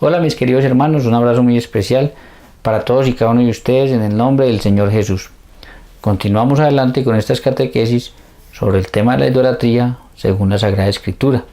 Hola mis queridos hermanos, un abrazo muy especial para todos y cada uno de ustedes en el nombre del Señor Jesús. Continuamos adelante con estas catequesis sobre el tema de la idolatría según la Sagrada Escritura.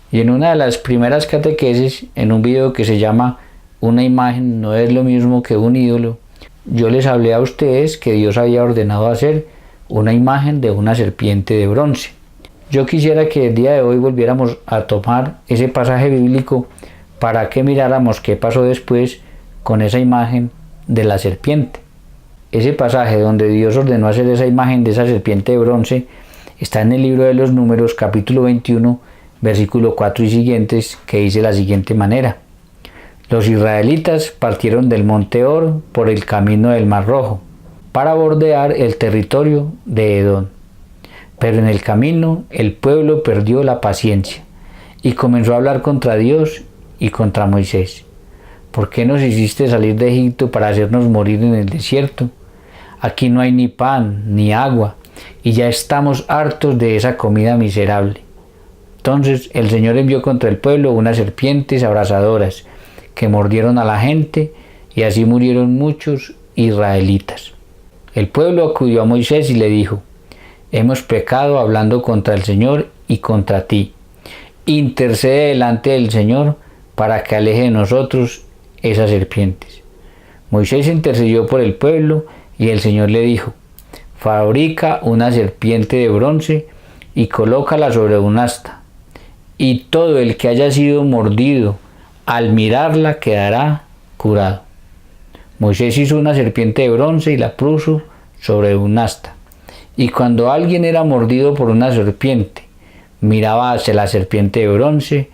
Y en una de las primeras catequesis, en un video que se llama Una imagen no es lo mismo que un ídolo, yo les hablé a ustedes que Dios había ordenado hacer una imagen de una serpiente de bronce. Yo quisiera que el día de hoy volviéramos a tomar ese pasaje bíblico para que miráramos qué pasó después con esa imagen de la serpiente. Ese pasaje donde Dios ordenó hacer esa imagen de esa serpiente de bronce está en el libro de los Números, capítulo 21, versículo 4 y siguientes, que dice de la siguiente manera: Los israelitas partieron del monte Hor por el camino del Mar Rojo para bordear el territorio de Edom. Pero en el camino el pueblo perdió la paciencia y comenzó a hablar contra Dios y contra Moisés. ¿Por qué nos hiciste salir de Egipto para hacernos morir en el desierto? Aquí no hay ni pan ni agua y ya estamos hartos de esa comida miserable. Entonces el Señor envió contra el pueblo unas serpientes abrasadoras que mordieron a la gente y así murieron muchos israelitas. El pueblo acudió a Moisés y le dijo: Hemos pecado hablando contra el Señor y contra ti. Intercede delante del Señor para que aleje de nosotros esas serpientes. Moisés intercedió por el pueblo y el Señor le dijo: Fabrica una serpiente de bronce y colócala sobre un asta, y todo el que haya sido mordido al mirarla quedará curado. Moisés hizo una serpiente de bronce y la puso sobre un asta, y cuando alguien era mordido por una serpiente, miraba hacia la serpiente de bronce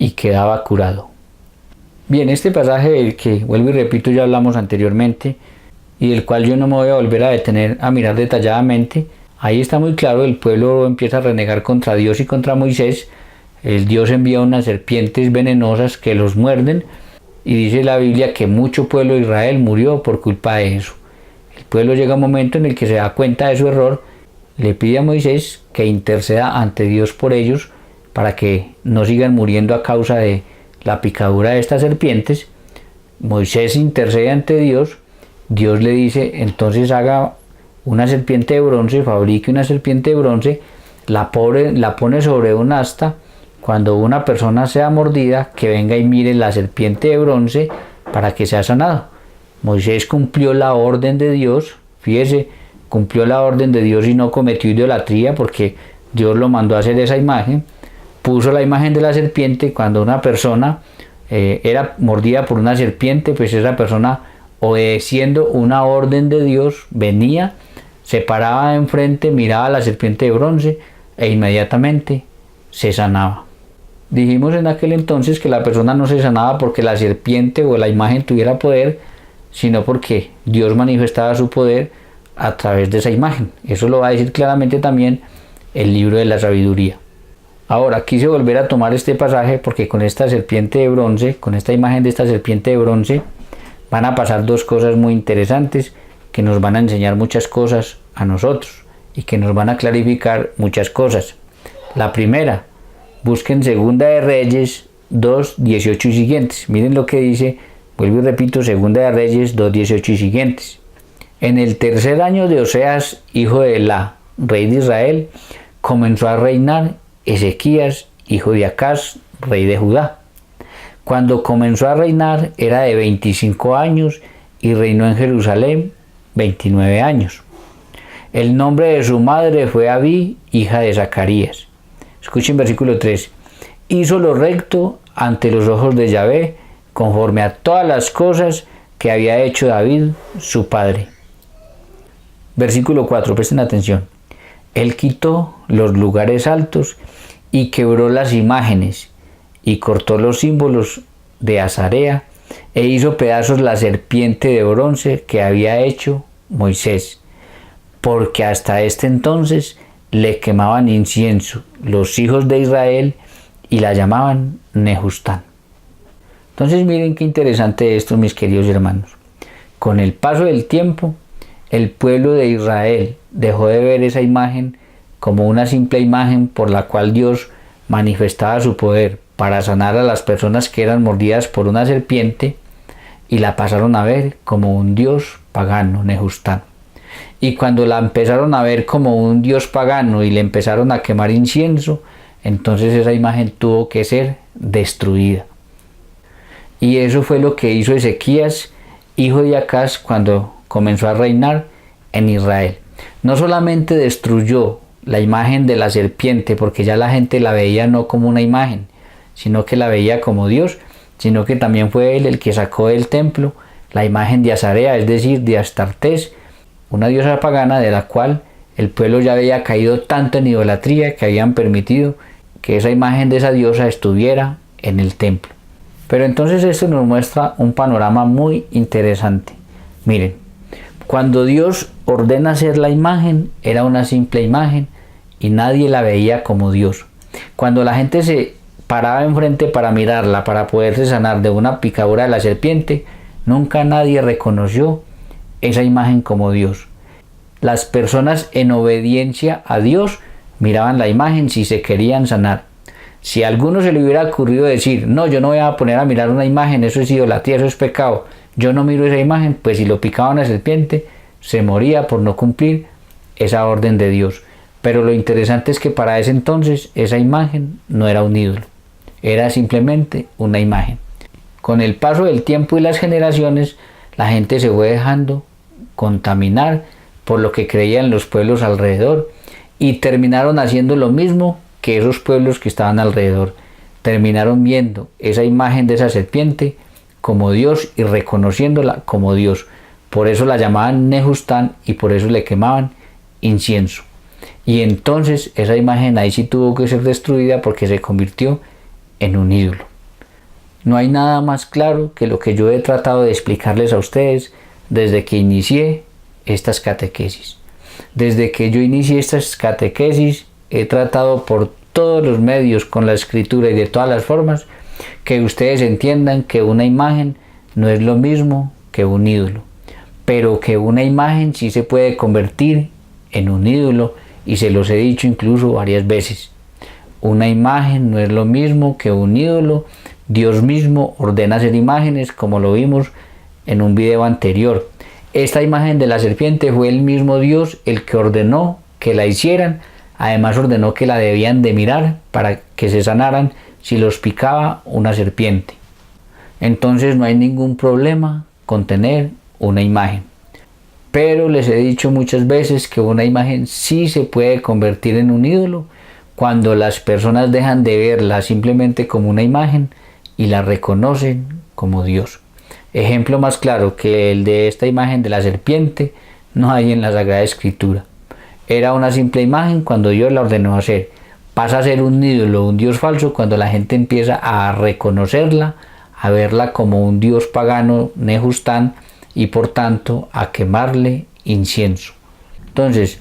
y quedaba curado. Bien, este pasaje del que, vuelvo y repito, ya hablamos anteriormente y del cual yo no me voy a volver a detener a mirar detalladamente, ahí está muy claro: el pueblo empieza a renegar contra Dios y contra Moisés. El Dios envía unas serpientes venenosas que los muerden y dice la Biblia que mucho pueblo de Israel murió por culpa de eso. El pueblo llega a un momento en el que se da cuenta de su error, le pide a Moisés que interceda ante Dios por ellos para que no sigan muriendo a causa de la picadura de estas serpientes. Moisés intercede ante Dios. Dios le dice: entonces haga una serpiente de bronce, fabrique una serpiente de bronce, la pone sobre un asta. Cuando una persona sea mordida, que venga y mire la serpiente de bronce para que sea sanado. Moisés cumplió la orden de Dios, fíjese, cumplió la orden de Dios y no cometió idolatría, porque Dios lo mandó a hacer esa imagen. Puso la imagen de la serpiente. Cuando una persona era mordida por una serpiente, pues esa persona, obedeciendo una orden de Dios, venía, se paraba enfrente, miraba a la serpiente de bronce e inmediatamente se sanaba. Dijimos en aquel entonces que la persona no se sanaba porque la serpiente o la imagen tuviera poder, sino porque Dios manifestaba su poder a través de esa imagen. Eso lo va a decir claramente también el libro de la sabiduría. Ahora, quise volver a tomar este pasaje porque con esta serpiente de bronce, con esta imagen de esta serpiente de bronce, van a pasar dos cosas muy interesantes que nos van a enseñar muchas cosas a nosotros y que nos van a clarificar muchas cosas. La primera, busquen Segunda de Reyes 2, 18 y siguientes. Miren lo que dice, vuelvo y repito, Segunda de Reyes 2, 18 y siguientes. En el tercer año de Oseas, hijo de Elá, rey de Israel, comenzó a reinar Ezequías, hijo de Acaz, rey de Judá. Cuando comenzó a reinar era de 25 años y reinó en Jerusalén 29 años. El nombre de su madre fue Abí, hija de Zacarías. Escuchen versículo 3. Hizo lo recto ante los ojos de Yahvé, conforme a todas las cosas que había hecho David, su padre. Versículo 4, presten atención. Él quitó los lugares altos y quebró las imágenes y cortó los símbolos de Azarea e hizo pedazos la serpiente de bronce que había hecho Moisés, porque hasta este entonces le quemaban incienso los hijos de Israel y la llamaban Nehustán. Entonces miren qué interesante esto, mis queridos hermanos. Con el paso del tiempo, el pueblo de Israel dejó de ver esa imagen como una simple imagen por la cual Dios manifestaba su poder, para sanar a las personas que eran mordidas por una serpiente y la pasaron a ver como un dios pagano, Nehustán. Y cuando la empezaron a ver como un dios pagano y le empezaron a quemar incienso, entonces esa imagen tuvo que ser destruida. Y eso fue lo que hizo Ezequías, hijo de Acaz, cuando comenzó a reinar en Israel. No solamente destruyó la imagen de la serpiente, porque ya la gente la veía no como una imagen, sino que la veía como Dios, sino que también fue él el que sacó del templo la imagen de Azarea, es decir, de Astartés, una diosa pagana de la cual el pueblo ya había caído tanto en idolatría que habían permitido que esa imagen de esa diosa estuviera en el templo. Pero entonces esto nos muestra un panorama muy interesante. Miren, cuando Dios ordena hacer la imagen, era una simple imagen y nadie la veía como Dios. Cuando la gente se paraba enfrente para mirarla, para poderse sanar de una picadura de la serpiente, nunca nadie reconoció esa imagen como Dios. Las personas en obediencia a Dios miraban la imagen si se querían sanar. Si a alguno se le hubiera ocurrido decir, no, yo no voy a poner a mirar una imagen, eso es idolatría, eso es pecado, yo no miro esa imagen, pues si lo picaba una serpiente, se moría por no cumplir esa orden de Dios. Pero lo interesante es que para ese entonces esa imagen no era un ídolo, era simplemente una imagen. Con el paso del tiempo y las generaciones, la gente se fue dejando contaminar por lo que creían los pueblos alrededor y terminaron haciendo lo mismo que esos pueblos que estaban alrededor. Terminaron viendo esa imagen de esa serpiente como Dios y reconociéndola como Dios. Por eso la llamaban Nehustán y por eso le quemaban incienso. Y entonces esa imagen ahí sí tuvo que ser destruida porque se convirtió en un ídolo. No hay nada más claro que lo que yo he tratado de explicarles a ustedes desde que inicié estas catequesis. Desde que yo inicié estas catequesis he tratado por todos los medios, con la escritura y de todas las formas, que ustedes entiendan que una imagen no es lo mismo que un ídolo, pero que una imagen sí se puede convertir en un ídolo, y se los he dicho incluso varias veces. Una imagen no es lo mismo que un ídolo. Dios mismo ordena hacer imágenes, como lo vimos en un video anterior. Esta imagen de la serpiente fue el mismo Dios el que ordenó que la hicieran. Además ordenó que la debían de mirar para que se sanaran si los picaba una serpiente. Entonces no hay ningún problema con tener una imagen. Pero les he dicho muchas veces que una imagen sí se puede convertir en un ídolo cuando las personas dejan de verla simplemente como una imagen y la reconocen como Dios. Ejemplo más claro que el de esta imagen de la serpiente no hay en la Sagrada Escritura. Era una simple imagen cuando Dios la ordenó hacer. Pasa a ser un ídolo, un dios falso, cuando la gente empieza a reconocerla, a verla como un dios pagano, Nehustán, y por tanto a quemarle incienso. Entonces,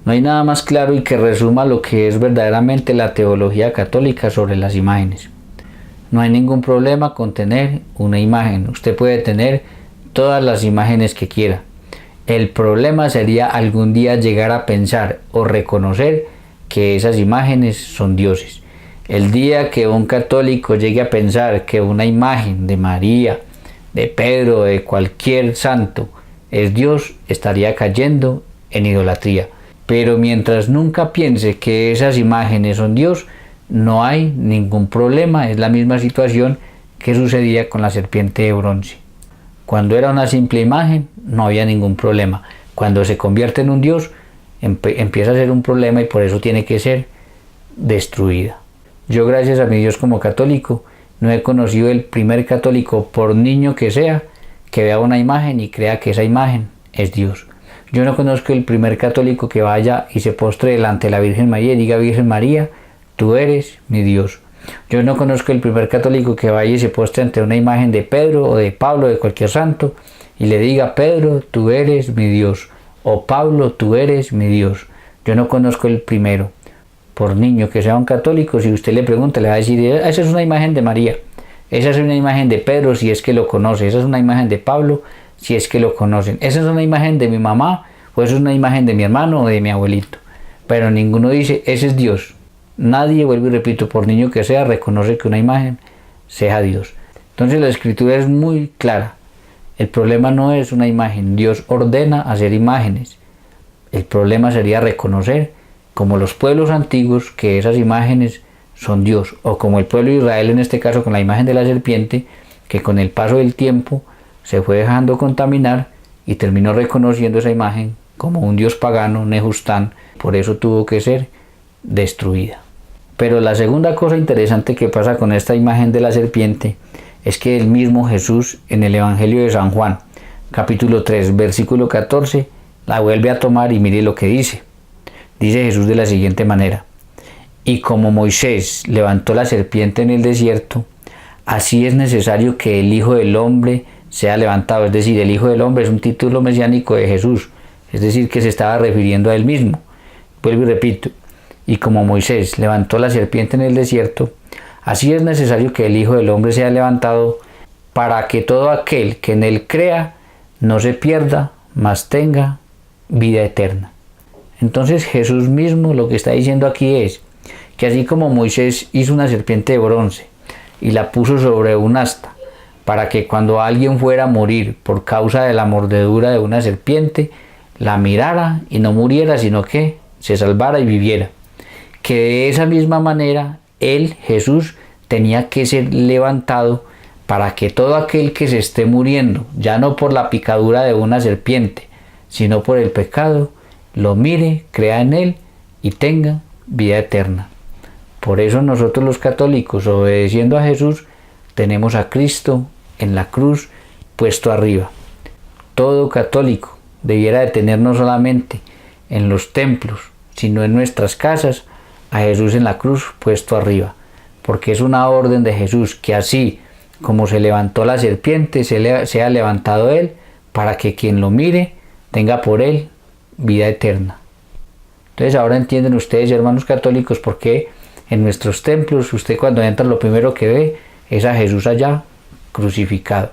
no hay nada más claro y que resuma lo que es verdaderamente la teología católica sobre las imágenes. No hay ningún problema con tener una imagen. Usted puede tener todas las imágenes que quiera. El problema sería algún día llegar a pensar o reconocer que esas imágenes son dioses. El día que un católico llegue a pensar que una imagen de María, de Pedro, de cualquier santo es Dios, estaría cayendo en idolatría. Pero mientras nunca piense que esas imágenes son Dios, no hay ningún problema. Es la misma situación que sucedía con la serpiente de bronce. Cuando era una simple imagen, no había ningún problema. Cuando se convierte en un Dios, empieza a ser un problema y por eso tiene que ser destruida. Yo, gracias a mi Dios como católico, no he conocido el primer católico, por niño que sea, que vea una imagen y crea que esa imagen es Dios. Yo no conozco el primer católico que vaya y se postre delante de la Virgen María y diga: Virgen María, tú eres mi Dios. Yo no conozco el primer católico que vaya y se postre ante una imagen de Pedro o de Pablo, de cualquier santo, y le diga: Pedro, tú eres mi Dios, o Pablo, tú eres mi Dios. Yo no conozco el primero. Por niño que sea un católico, si usted le pregunta, le va a decir: esa es una imagen de María, esa es una imagen de Pedro, si es que lo conoce, esa es una imagen de Pablo, si es que lo conocen, esa es una imagen de mi mamá, o esa es una imagen de mi hermano o de mi abuelito. Pero ninguno dice: ese es Dios. Nadie, vuelvo y repito, por niño que sea, reconoce que una imagen sea Dios. Entonces la escritura es muy clara. El problema no es una imagen. Dios ordena hacer imágenes. El problema sería reconocer, como los pueblos antiguos, que esas imágenes son Dios. O como el pueblo de Israel, en este caso con la imagen de la serpiente, que con el paso del tiempo se fue dejando contaminar y terminó reconociendo esa imagen como un dios pagano, Nehustán. Por eso tuvo que ser destruida. Pero la segunda cosa interesante que pasa con esta imagen de la serpiente es que el mismo Jesús, en el Evangelio de San Juan, capítulo 3, versículo 14, la vuelve a tomar y mire lo que dice. Dice Jesús de la siguiente manera: y como Moisés levantó la serpiente en el desierto, así es necesario que el Hijo del Hombre sea levantado. Es decir, el Hijo del Hombre es un título mesiánico de Jesús, es decir, que se estaba refiriendo a él mismo. Vuelvo y repito: y como Moisés levantó la serpiente en el desierto, así es necesario que el Hijo del Hombre sea levantado, para que todo aquel que en él crea no se pierda, mas tenga vida eterna. Entonces Jesús mismo lo que está diciendo aquí es que así como Moisés hizo una serpiente de bronce y la puso sobre un asta, para que cuando alguien fuera a morir por causa de la mordedura de una serpiente, la mirara y no muriera, sino que se salvara y viviera. Que de esa misma manera él, Jesús, tenía que ser levantado para que todo aquel que se esté muriendo, ya no por la picadura de una serpiente, sino por el pecado, lo mire, crea en él y tenga vida eterna. Por eso nosotros los católicos, obedeciendo a Jesús, tenemos a Cristo en la cruz puesto arriba. Todo católico debiera de tener no solamente en los templos, sino en nuestras casas, a Jesús en la cruz puesto arriba, porque es una orden de Jesús que así como se levantó la serpiente, sea levantado él, para que quien lo mire tenga por él vida eterna. Entonces ahora entienden ustedes, hermanos católicos, por qué en nuestros templos usted cuando entra lo primero que ve es a Jesús allá crucificado,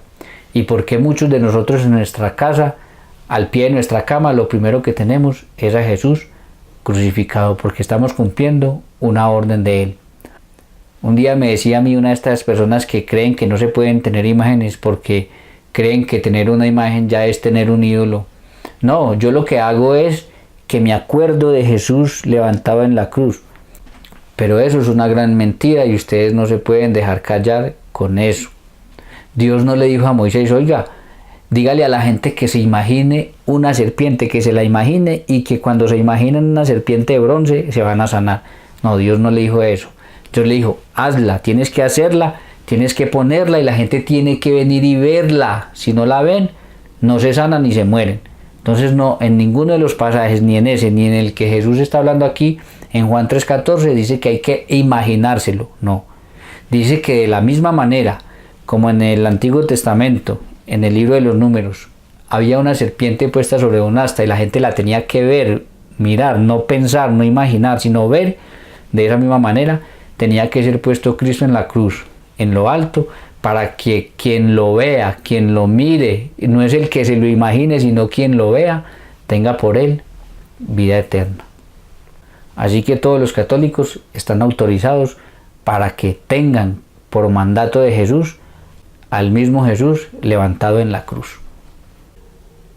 y por qué muchos de nosotros en nuestra casa, al pie de nuestra cama, lo primero que tenemos es a Jesús crucificado, porque estamos cumpliendo una orden de él. Un día me decía a mí una de estas personas que creen que no se pueden tener imágenes porque creen que tener una imagen ya es tener un ídolo. No, yo lo que hago es que me acuerdo de Jesús levantado en la cruz. Pero eso es una gran mentira y ustedes no se pueden dejar callar con eso. Dios no le dijo a Moisés: oiga, dígale a la gente que se imagine una serpiente, que se la imagine y que cuando se imaginen una serpiente de bronce se van a sanar. No, Dios no le dijo eso. Dios le dijo: hazla, tienes que hacerla, tienes que ponerla y la gente tiene que venir y verla. Si no la ven, no se sanan ni se mueren. Entonces no, en ninguno de los pasajes, ni en ese, ni en el que Jesús está hablando aquí, en Juan 3:14, dice que hay que imaginárselo. No, dice que de la misma manera como en el Antiguo Testamento, en el libro de los Números, había una serpiente puesta sobre un asta y la gente la tenía que ver, mirar, no pensar, no imaginar, sino ver. De esa misma manera tenía que ser puesto Cristo en la cruz, en lo alto, para que quien lo vea, quien lo mire, no es el que se lo imagine, sino quien lo vea, tenga por él vida eterna. Así que todos los católicos están autorizados para que tengan por mandato de Jesús al mismo Jesús levantado en la cruz.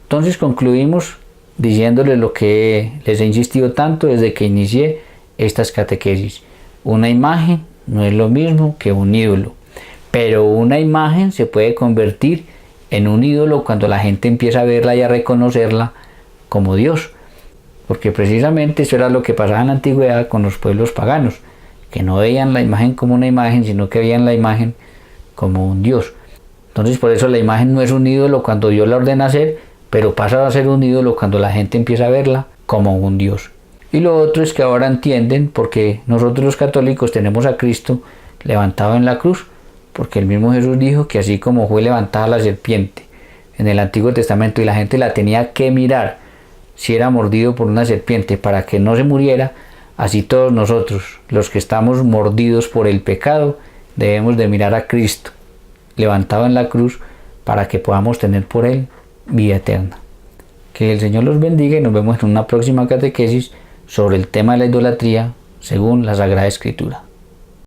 Entonces concluimos diciéndoles lo que les he insistido tanto desde que inicié estas catequesis. Una imagen no es lo mismo que un ídolo, pero una imagen se puede convertir en un ídolo cuando la gente empieza a verla y a reconocerla como Dios, porque precisamente eso era lo que pasaba en la antigüedad con los pueblos paganos, que no veían la imagen como una imagen, sino que veían la imagen como un Dios. Entonces por eso la imagen no es un ídolo cuando Dios la ordena hacer, pero pasa a ser un ídolo cuando la gente empieza a verla como un Dios. Y lo otro es que ahora entienden porque nosotros los católicos tenemos a Cristo levantado en la cruz, porque el mismo Jesús dijo que así como fue levantada la serpiente en el Antiguo Testamento y la gente la tenía que mirar si era mordido por una serpiente para que no se muriera, así todos nosotros, los que estamos mordidos por el pecado, debemos de mirar a Cristo levantado en la cruz para que podamos tener por él vida eterna. Que el Señor los bendiga y nos vemos en una próxima catequesis sobre el tema de la idolatría según la Sagrada Escritura.